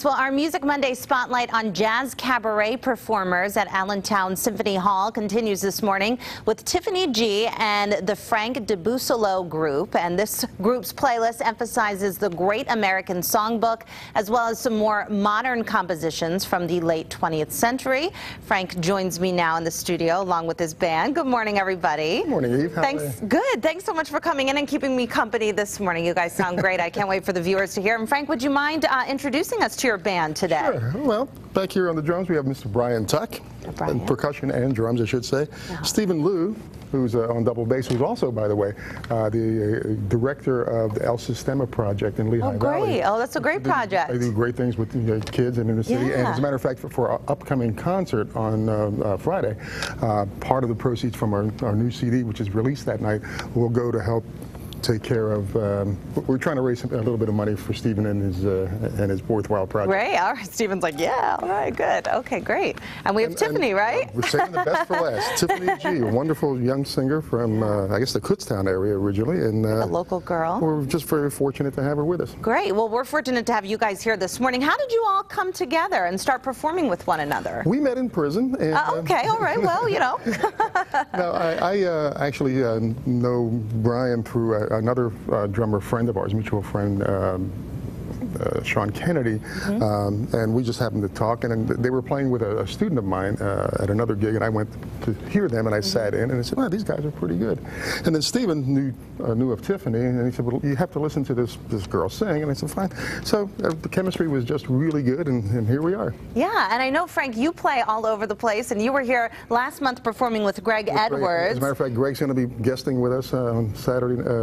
Well, our Music Monday spotlight on jazz cabaret performers at Allentown Symphony Hall continues this morning with Tiffany G and the Frank Dibussolo group. And this group's playlist emphasizes the Great American Songbook as well as some more modern compositions from the late 20th century. Frank joins me now in the studio along with his band. Good morning, everybody. Good morning, Eve. Thanks. Good. Thanks so much for coming in and keeping me company this morning. You guys sound great. I can't wait for the viewers to hear. And Frank, would you mind introducing us to your band today? Sure. Well, back here on the drums we have Mr. Brian Tuck, and percussion and drums, I should say. Stephen Liu, who's on double bass, who's also, by the way, the director of the El Sistema project in Lehigh Valley. Great. Oh, that's a great project. They do great things with kids and in the city. And as a matter of fact, for our upcoming concert on Friday, part of the proceeds from our new CD, which is released that night, will go to help take care of, we're trying to raise a little bit of money for Stephen and his worthwhile project. Great. All right. Stephen's like, yeah, all right, good. Okay, great. And we have Tiffany, right? We're saving the best for last. Tiffany G, a wonderful young singer from, I guess, the Kutztown area originally. And a local girl. We're just very fortunate to have her with us. Great. Well, we're fortunate to have you guys here this morning. How did you all come together and start performing with one another? We met in prison. And, okay, all right. Well, you know. No, I actually know Brian through another drummer friend of ours, mutual friend, Sean Kennedy, and we just happened to talk, and they were playing with a student of mine at another gig, and I went to hear them, and I sat in, and I said, wow, these guys are pretty good. And then Stephen knew of Tiffany, and he said, well, you have to listen to this girl sing, and I said, fine. So the chemistry was just really good, and here we are. Yeah, and I know, Frank, you play all over the place, and you were here last month performing with Greg Edwards. As a matter of fact, Greg's going to be guesting with us on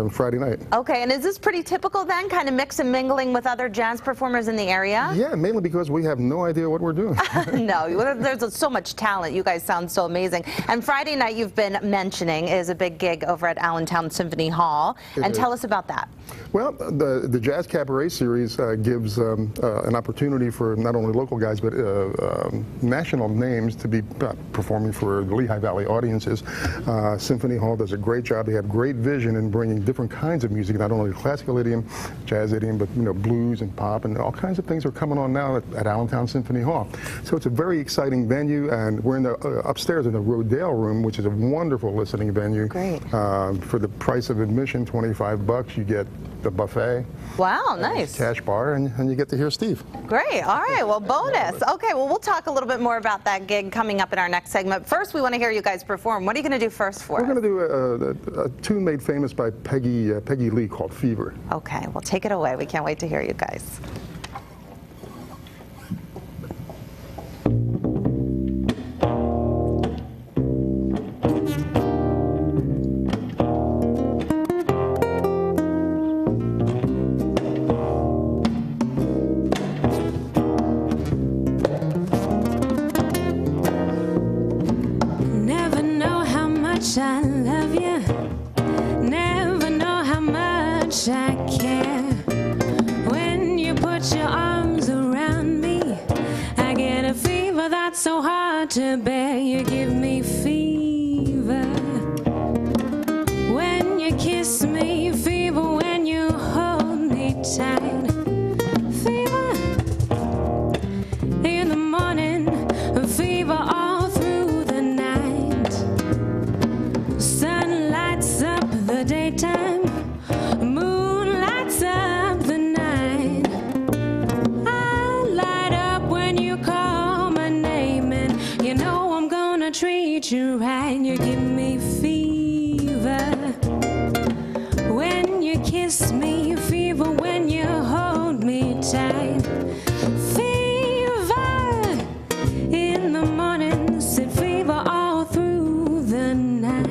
Friday night. Okay, and is this pretty typical then, kind of mix and mingling with other jazz performers in the area? Yeah, mainly because we have no idea what we're doing. No, there's so much talent. You guys sound so amazing. And Friday night, you've been mentioning, is a big gig over at Allentown Symphony Hall. And tell us about that. Well, the Jazz Cabaret series gives an opportunity for not only local guys, but national names to be performing for the Lehigh Valley audiences. Symphony Hall does a great job. They have great vision in bringing different kinds of music, not only classical idiom, jazz idiom, but blues and pop, and all kinds of things are coming on now at Allentown Symphony Hall. So it's a very exciting venue, and we're in the upstairs in the Rodale Room, which is a wonderful listening venue. Great. For the price of admission, $25, you get the buffet. Wow, nice. Cash bar, and you get to hear Steve. Great. All right. Well, bonus. Okay. Well, we'll talk a little bit more about that gig coming up in our next segment. First, we want to hear you guys perform. What are you going to do first for us? We're going to do a tune made famous by Peggy Lee called Fever. Okay. Well, take it away. We can't wait to hear you guys. I love you, never know how much I care. When you put your arms around me, I get a fever that's so hard to bear. You give me fever when you kiss me, fever when you hold me tight, fever in the morning, fever all through the night. Sun lights up the daytime, moon lights up the night. I light up when you call my name, and you know I'm gonna treat you right. You give me fever when you kiss me, fever when you hold me tight, fever in the morning, said fever all through the night.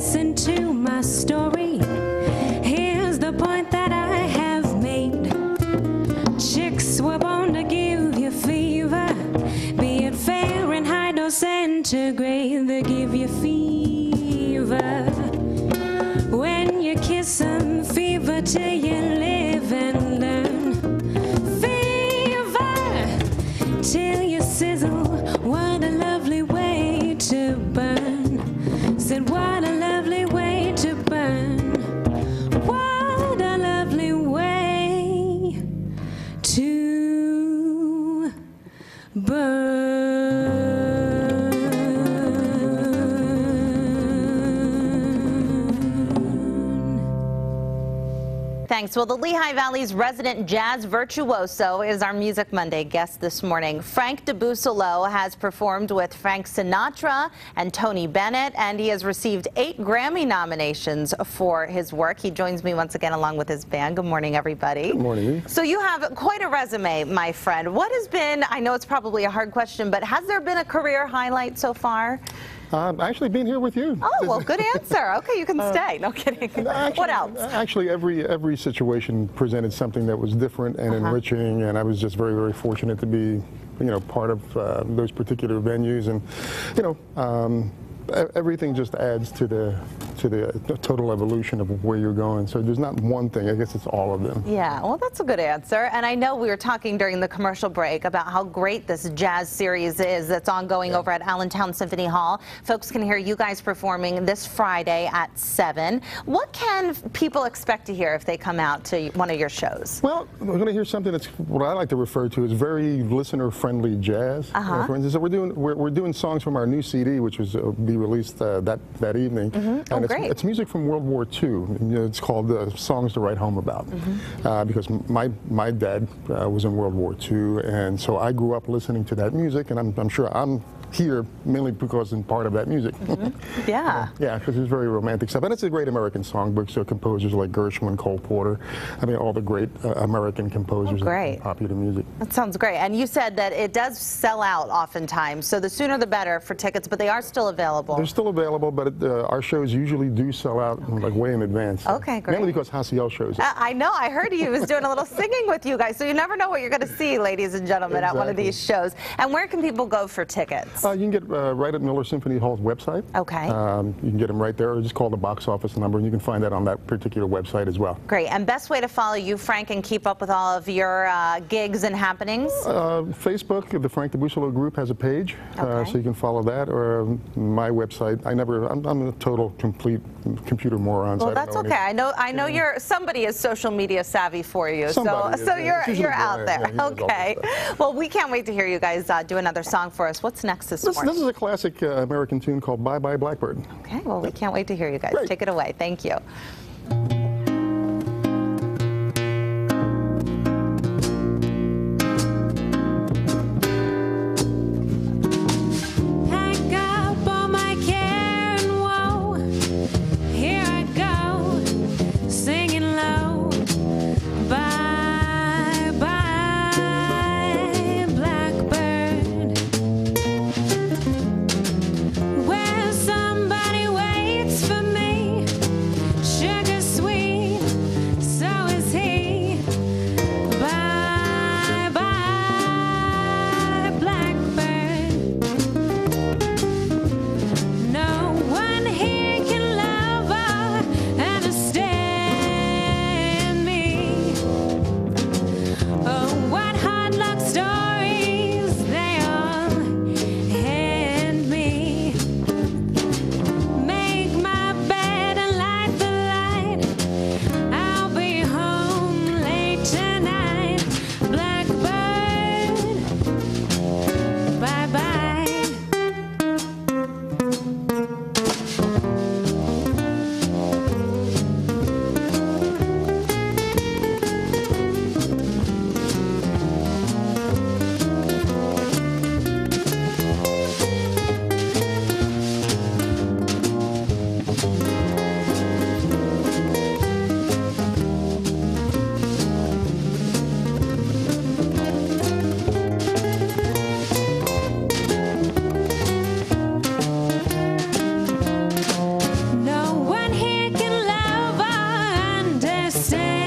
listen to my story. Here's the point that I have made. Chicks were born to give you fever, be it Fahrenheit or centigrade, they give you fever. When you kiss them, fever till you live and learn. Fever till you sizzle. What a lovely way to burn. Said what a lovely way to burn. What a lovely way to burn. Thanks. Well, the Lehigh Valley's resident jazz virtuoso is our Music Monday guest this morning. Frank Dibussolo has performed with Frank Sinatra and Tony Bennett, and he has received 8 Grammy nominations for his work. He joins me once again along with his band. Good morning, everybody. Good morning. So you have quite a resume, my friend. What has been, I know it's probably a hard question, but has there been a career highlight so far? Actually, being here with you. Oh, well, good answer. Okay, you can stay. No kidding. Actually, what else? Actually, every situation presented something that was different and enriching, and I was just very, very fortunate to be, part of those particular venues, and everything just adds to the total evolution of where you're going. So there's not one thing. I guess it's all of them. Yeah, well, that's a good answer. And I know we were talking during the commercial break about how great this jazz series is that's ongoing over at Allentown Symphony Hall. Folks can hear you guys performing this Friday at 7. What can people expect to hear if they come out to one of your shows? Well, we're going to hear something that's what I like to refer to as very listener-friendly jazz. For instance, so we're doing songs from our new CD, which was be released that evening. And it's music from World War II. It's called Songs to Write Home About, because my dad was in World War II, and so I grew up listening to that music, and I'm sure I'm here mainly because I'm part of that music. Yeah. Yeah, because it's very romantic stuff. And it's a great American songbook, so composers like Gershwin, Cole Porter, I mean, all the great American composers of popular music. That sounds great. And you said that it does sell out oftentimes, so the sooner the better for tickets, but they are still available. They're still available, but our shows usually do sell out like way in advance. Okay, great. Mainly because Hasiel shows up. I know, I heard he was doing a little singing with you guys, so you never know what you're going to see, ladies and gentlemen, at one of these shows. And where can people go for tickets? You can get right at Miller Symphony Hall's website. Okay. You can get them right there, or just call the box office number, and you can find that on that particular website as well. Great. And best way to follow you, Frank, and keep up with all of your gigs and happenings? Facebook, the Frank Dibussolo Group has a page, so you can follow that, or my website. I'm a total, complete computer moron. Well, so that's okay. I know you're somebody is social media savvy for you, so you're out there. Yeah, okay. Well, we can't wait to hear you guys do another song for us. What's next this morning? This is a classic American tune called Bye Blackbird. Okay. Well, we can't wait to hear you guys. Great. Take it away. Thank you. Where somebody waits for me, sugar sweet. stay.